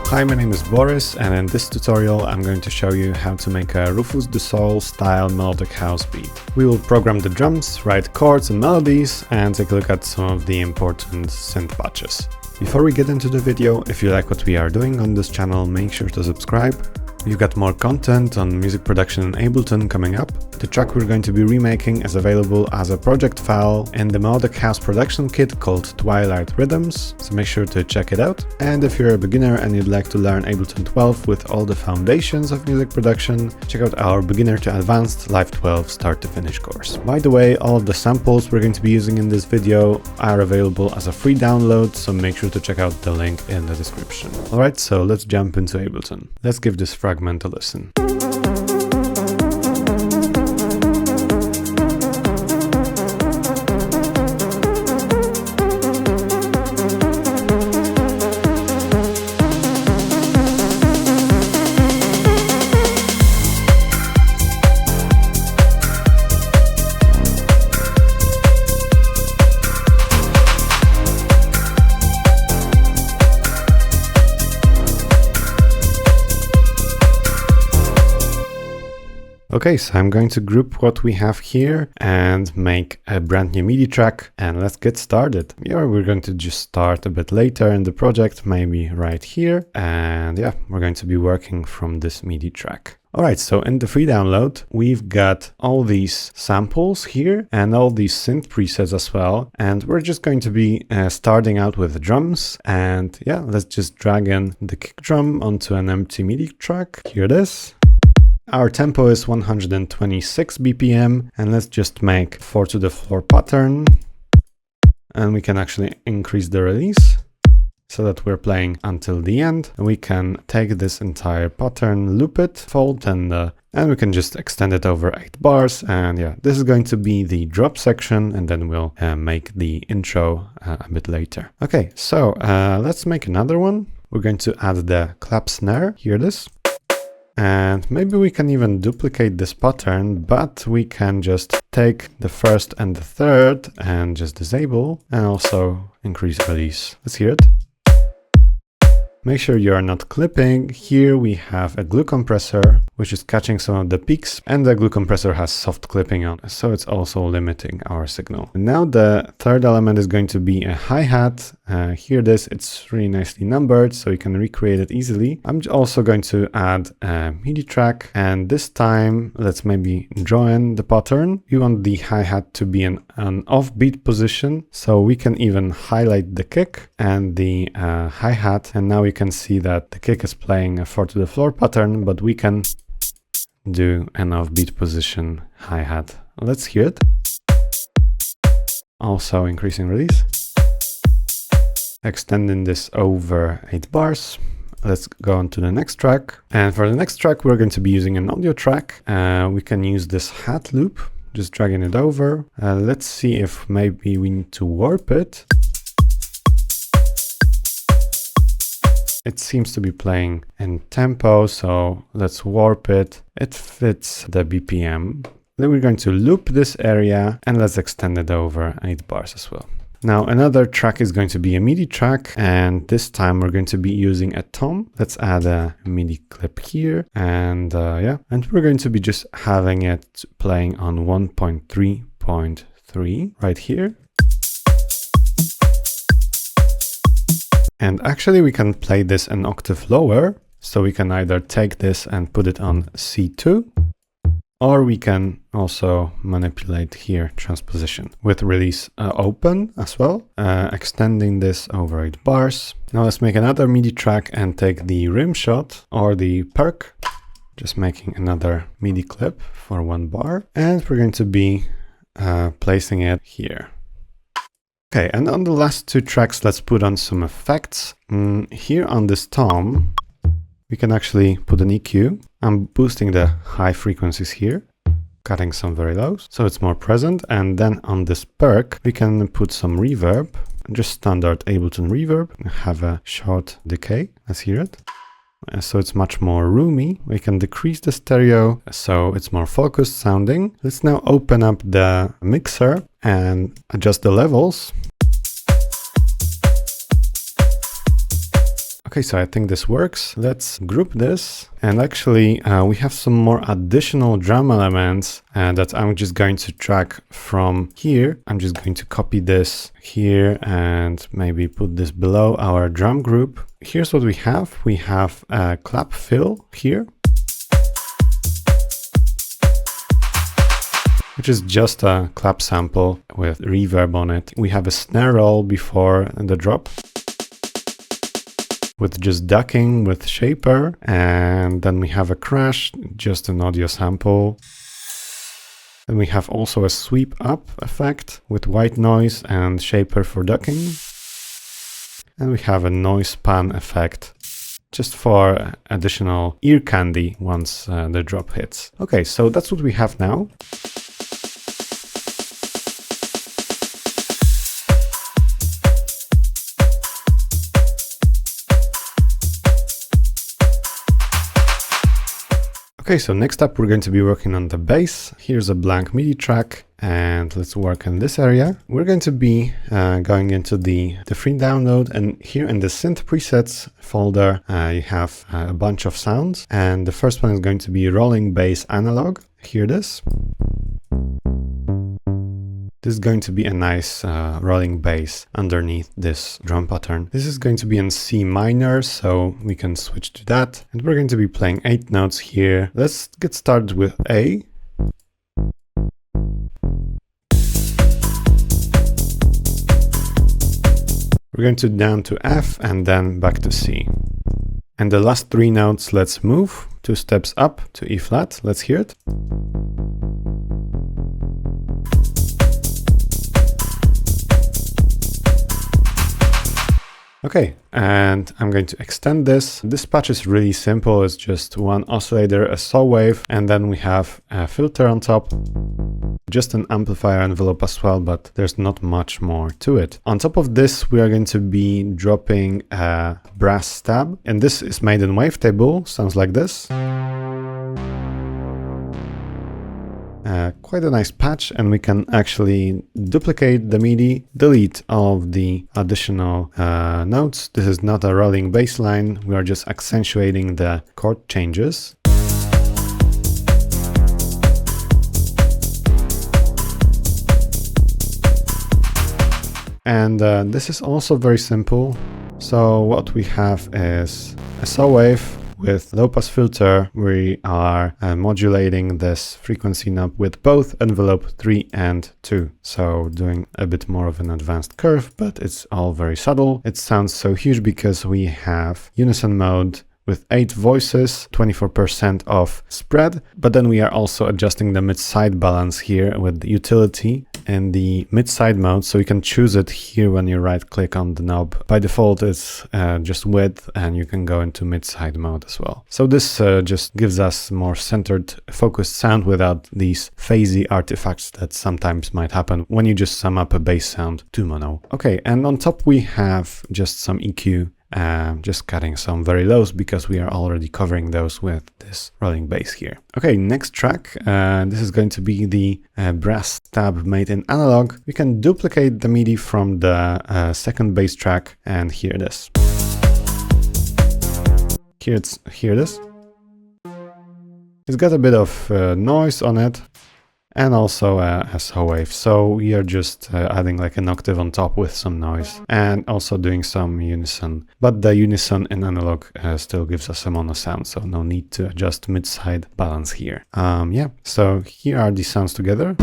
Hi, my name is Borys, and in this tutorial I'm going to show you how to make a Rüfüs Du Sol style melodic house beat. We will program the drums, write chords and melodies, and take a look at some of the important synth patches. Before we get into the video, if you like what we are doing on this channel, make sure to subscribe. We've got more content on music production in Ableton coming up. The track we're going to be remaking is available as a project file in the Melodic House production kit called Twilight Rhythms, so make sure to check it out. And if you're a beginner and you'd like to learn Ableton 12 with all the foundations of music production, check out our Beginner to Advanced Live 12 Start to Finish course. By the way, all of the samples we're going to be using in this video are available as a free download, so make sure to check out the link in the description. Alright, so let's jump into Ableton. Let's give this fragment a listen. Okay, so I'm going to group what we have here and make a brand new MIDI track, and let's get started. Yeah, we're going to just start a bit later in the project, maybe right here. And yeah, we're going to be working from this MIDI track. Alright, so in the free download, we've got all these samples here and all these synth presets as well. And we're just going to be starting out with the drums. And yeah, let's just drag in the kick drum onto an empty MIDI track. Here it is. Our tempo is 126 BPM, and let's just make 4 to the floor pattern. And we can actually increase the release so that we're playing until the end. And we can take this entire pattern, loop it, fold, and we can just extend it over 8 bars. And yeah, this is going to be the drop section, and then we'll make the intro a bit later. Okay, so let's make another one. We're going to add the clap snare. Here it is. And maybe we can even duplicate this pattern, but we can just take the first and the third and just disable and also increase release. Let's hear it. Make sure you are not clipping. Here we have a glue compressor, which is catching some of the peaks, and the glue compressor has soft clipping on, so it's also limiting our signal. And now the third element is going to be a hi-hat. Here it is, it's really nicely numbered, so you can recreate it easily. I'm also going to add a MIDI track, and this time let's maybe draw in the pattern. We want the hi-hat to be an offbeat position, so we can even highlight the kick and the hi-hat, and now we can see that the kick is playing a 4 to the floor pattern, but we can do an offbeat position hi-hat. Let's hear it. Also increasing release. Extending this over 8 bars. Let's go on to the next track. And for the next track, we're going to be using an audio track. We can use this hat loop, just dragging it over. Let's see if maybe we need to warp it. It seems to be playing in tempo, so let's warp it. It fits the BPM. Then we're going to loop this area and let's extend it over 8 bars as well. Now another track is going to be a MIDI track, and this time we're going to be using a tom. Let's add a MIDI clip here, and yeah, and we're going to be just having it playing on 1.3.3 right here. And actually we can play this an octave lower, so we can either take this and put it on C2, or we can also manipulate here transposition with release open as well, extending this over 8 bars. Now let's make another MIDI track and take the rim shot or the perk, just making another MIDI clip for 1 bar, and we're going to be placing it here. Okay, and on the last 2 tracks, let's put on some effects. Here on this tom, we can actually put an EQ. I'm boosting the high frequencies here, cutting some very lows, so it's more present. And then on this perk, we can put some reverb, just standard Ableton reverb, have a short decay. Let's hear it. So it's much more roomy. We can decrease the stereo, so it's more focused sounding. Let's now open up the mixer and adjust the levels. Okay, so I think this works. Let's group this. And actually, we have some more additional drum elements that I'm just going to track from here. I'm just going to copy this here and maybe put this below our drum group. Here's what we have. We have a clap fill here, which is just a clap sample with reverb on it. We have a snare roll before the drop, with just ducking with shaper, and then we have a crash, just an audio sample. Then we have also a sweep up effect with white noise and shaper for ducking. And we have a noise pan effect just for additional ear candy once the drop hits. Okay, so that's what we have now. Okay, so next up we're going to be working on the bass. Here's a blank MIDI track and let's work in this area. We're going to be going into the free download, and here in the synth presets folder you have a bunch of sounds, and the first one is going to be rolling bass analog. Hear this. This is going to be a nice rolling bass underneath this drum pattern. This is going to be in C minor, so we can switch to that. And we're going to be playing 8 notes here. Let's get started with A. We're going to down to F and then back to C. And the last 3 notes, let's move 2 steps up to E flat. Let's hear it. Okay, and I'm going to extend this. This patch is really simple. It's just one oscillator, a saw wave, and then we have a filter on top. Just an amplifier envelope as well, but there's not much more to it. On top of this, we are going to be dropping a brass stab, and this is made in Wavetable. Sounds like this. Quite a nice patch, and we can actually duplicate the MIDI, delete all of the additional notes. This is not a rolling bass line. We are just accentuating the chord changes. And this is also very simple. So what we have is a saw wave with low pass filter. We are modulating this frequency knob with both envelope 3 and 2. So doing a bit more of an advanced curve, but it's all very subtle. It sounds so huge because we have unison mode with 8 voices, 24% of spread, but then we are also adjusting the mid-side balance here with the utility in the mid-side mode, so you can choose it here when you right-click on the knob. By default, it's just width, and you can go into mid-side mode as well. So this just gives us more centered, focused sound without these phasey artifacts that sometimes might happen when you just sum up a bass sound to mono. Okay, and on top we have just some EQ. Just cutting some very lows because we are already covering those with this rolling bass here. Okay, next track. This is going to be the brass stab made in analog. We can duplicate the MIDI from the second bass track and hear this. Hear this. It's got a bit of noise on it. And also a saw wave, so we are just adding like an octave on top with some noise, and also doing some unison, but the unison in analog still gives us a mono sound, so no need to adjust mid-side balance here. Yeah, so here are the sounds together.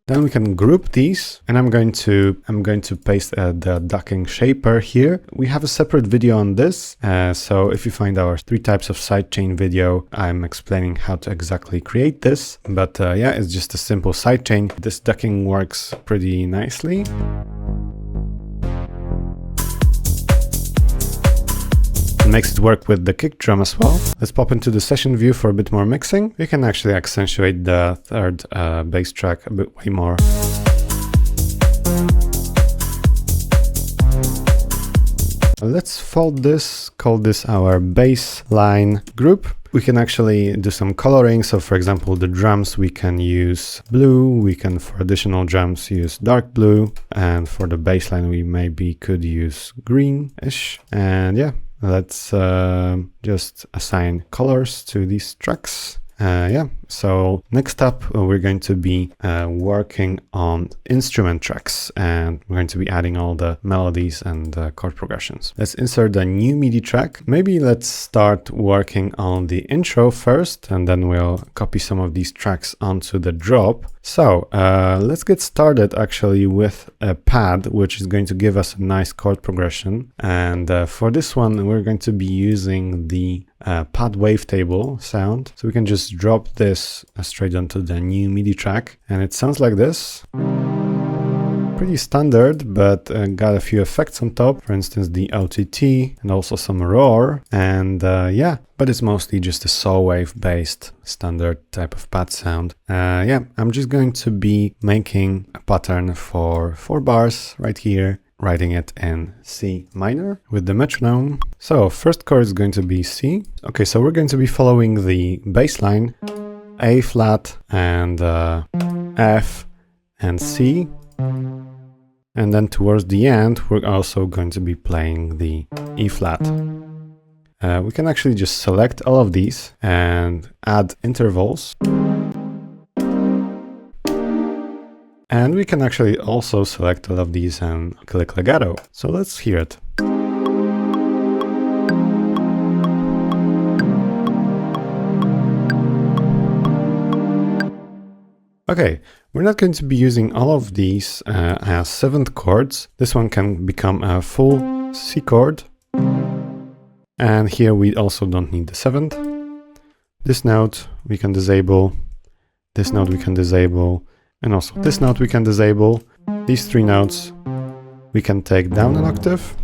Then we can group these, and I'm going to paste the ducking shaper here. We have a separate video on this, so if you find our 3 types of sidechain video, I'm explaining how to exactly create this. But yeah, it's just a simple sidechain. This ducking works pretty nicely. It makes it work with the kick drum as well. Let's pop into the session view for a bit more mixing. We can actually accentuate the third bass track a bit way more. Let's fold this, call this our bassline group. We can actually do some coloring. So for example, the drums, we can use blue. We can, for additional drums, use dark blue. And for the bass line, we maybe could use greenish. And yeah, let's just assign colors to these tracks. Yeah, so next up, we're going to be working on instrument tracks, and we're going to be adding all the melodies and chord progressions. Let's insert a new MIDI track. Maybe let's start working on the intro first, and then we'll copy some of these tracks onto the drop. So let's get started actually with a pad, which is going to give us a nice chord progression. And for this one, we're going to be using the pad wavetable sound. So we can just drop this straight onto the new MIDI track, and it sounds like this. Pretty standard, but got a few effects on top, for instance the OTT and also some roar, and yeah, but it's mostly just a saw wave based standard type of pad sound. Yeah, I'm just going to be making a pattern for 4 bars right here, writing it in C minor with the metronome. So first chord is going to be C. Okay, so we're going to be following the bass line, A flat and F and C. And then towards the end, we're also going to be playing the E flat. We can actually just select all of these and add intervals. And we can actually also select all of these and click legato. So let's hear it. Okay, we're not going to be using all of these as 7th chords. This one can become a full C chord. And here we also don't need the 7th. This note we can disable. This note we can disable. And also this note we can disable. These 3 notes we can take down an octave.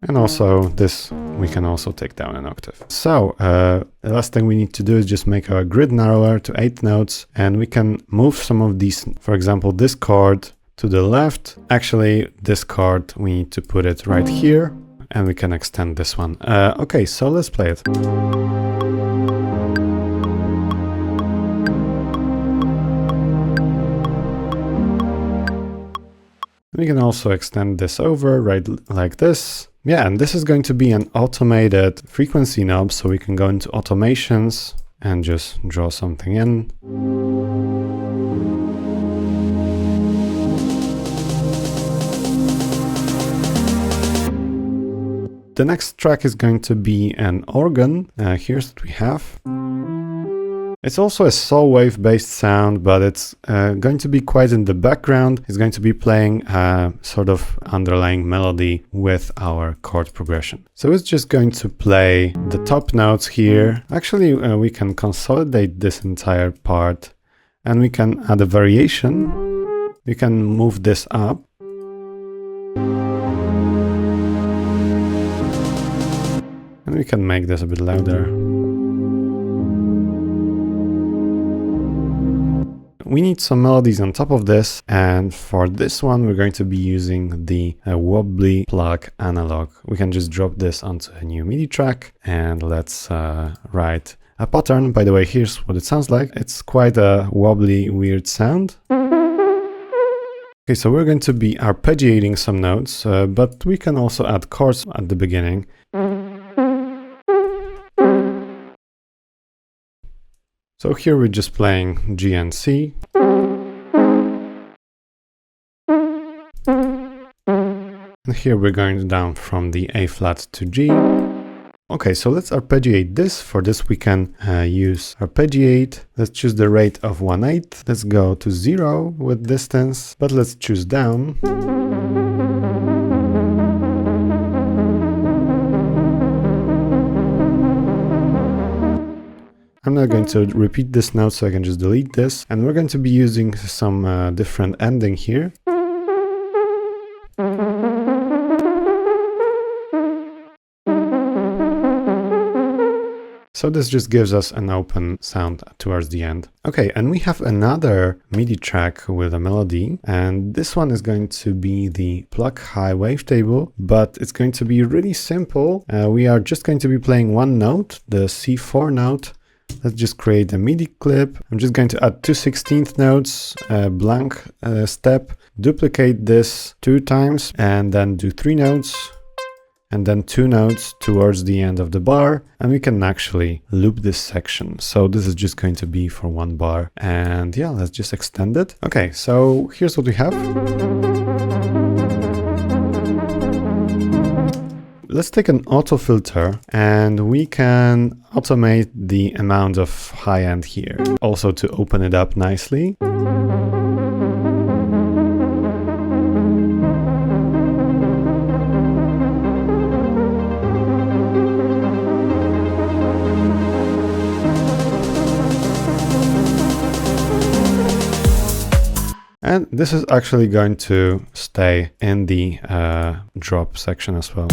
And also this we can also take down an octave. So the last thing we need to do is just make our grid narrower to 8 notes, and we can move some of these, for example, this chord to the left. Actually, this chord, we need to put it right here, and we can extend this one. Okay, so let's play it. We can also extend this over right like this. Yeah, and this is going to be an automated frequency knob, so we can go into automations and just draw something in. The next track is going to be an organ. Here's what we have. It's also a saw wave based sound, but it's going to be quite in the background. It's going to be playing a sort of underlying melody with our chord progression. So it's just going to play the top notes here. Actually, we can consolidate this entire part and we can add a variation. We can move this up. And we can make this a bit louder. We need some melodies on top of this, and for this one we're going to be using the wobbly plug analog. We can just drop this onto a new MIDI track, and let's write a pattern. By the way, here's what it sounds like. It's quite a wobbly, weird sound. Okay, so we're going to be arpeggiating some notes, but we can also add chords at the beginning. So here we're just playing G and C. And here we're going down from the A flat to G. Okay, so let's arpeggiate this. For this we can use arpeggiate. Let's choose the rate of 1/8. Let's go to 0 with distance, but let's choose down. I'm not going to repeat this note, so I can just delete this. And we're going to be using some different ending here. So this just gives us an open sound towards the end. Okay, and we have another MIDI track with a melody, and this one is going to be the plug high wavetable, but it's going to be really simple. We are just going to be playing one note, the C4 note. Let's just create a MIDI clip. I'm just going to add 2 16th notes, a blank step, duplicate this 2 times, and then do 3 notes, and then 2 notes towards the end of the bar, and we can actually loop this section. So this is just going to be for 1 bar, and yeah, let's just extend it. Okay, so here's what we have. Let's take an auto filter and we can automate the amount of high end here. Also to open it up nicely. And this is actually going to stay in the drop section as well.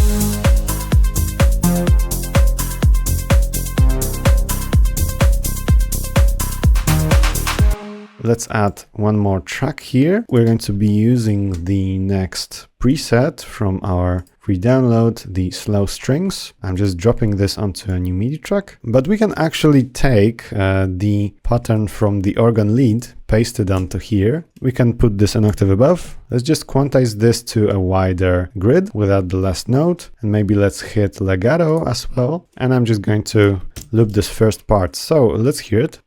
Let's add one more track here. We're going to be using the next preset from our free download, the slow strings. I'm just dropping this onto a new MIDI track, but we can actually take the pattern from the organ lead, paste it onto here. We can put this an octave above. Let's just quantize this to a wider grid without the last note, and maybe let's hit legato as well. And I'm just going to loop this first part. So let's hear it.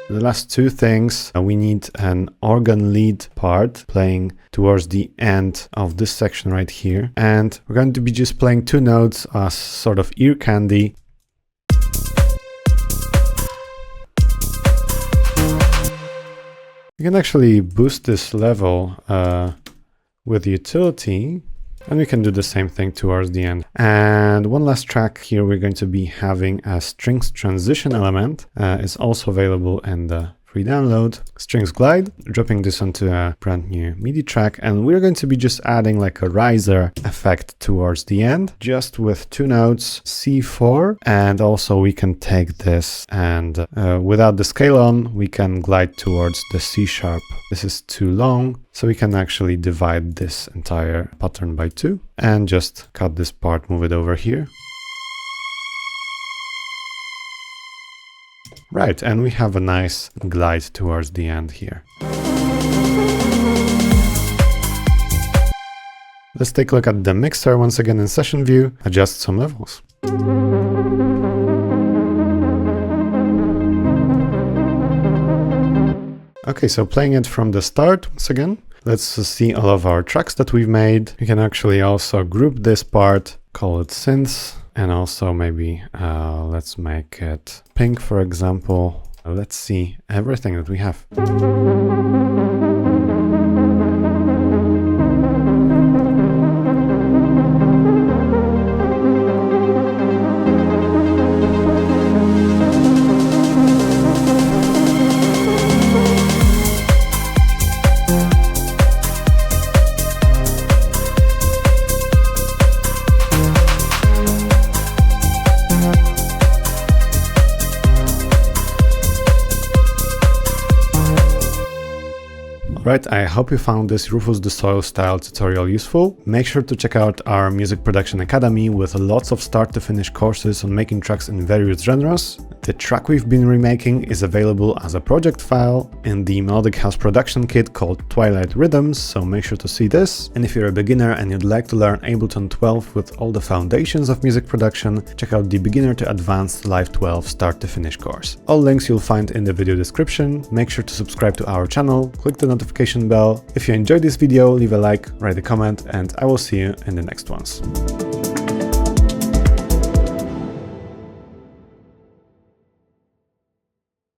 The last 2 things, we need an organ lead part playing towards the end of this section right here. And we're going to be just playing 2 notes as sort of ear candy. You can actually boost this level with utility. And we can do the same thing towards the end. And one last track here, we're going to be having a strings transition element. It's also available in the free download. Strings glide, dropping this onto a brand new MIDI track. And we're going to be just adding like a riser effect towards the end, just with 2 notes, C4. And also we can take this and without the scale on, we can glide towards the C sharp. This is too long. So we can actually divide this entire pattern by 2 and just cut this part, move it over here. Right, and we have a nice glide towards the end here. Let's take a look at the mixer once again in session view, adjust some levels. Okay, so playing it from the start once again. Let's see all of our tracks that we've made. You can actually also group this part, call it synths, and also maybe let's make it pink, for example. Let's see everything that we have. Right, I hope you found this Rüfüs Du Sol style tutorial useful. Make sure to check out our Music Production Academy with lots of start to finish courses on making tracks in various genres. The track we've been remaking is available as a project file in the Melodic House production kit called Twilight Rhythms, so make sure to see this. And if you're a beginner and you'd like to learn Ableton 12 with all the foundations of music production, check out the Beginner to Advanced Live 12 Start to Finish course. All links you'll find in the video description. Make sure to subscribe to our channel, click the notification bell. If you enjoyed this video, leave a like, write a comment, and I will see you in the next ones.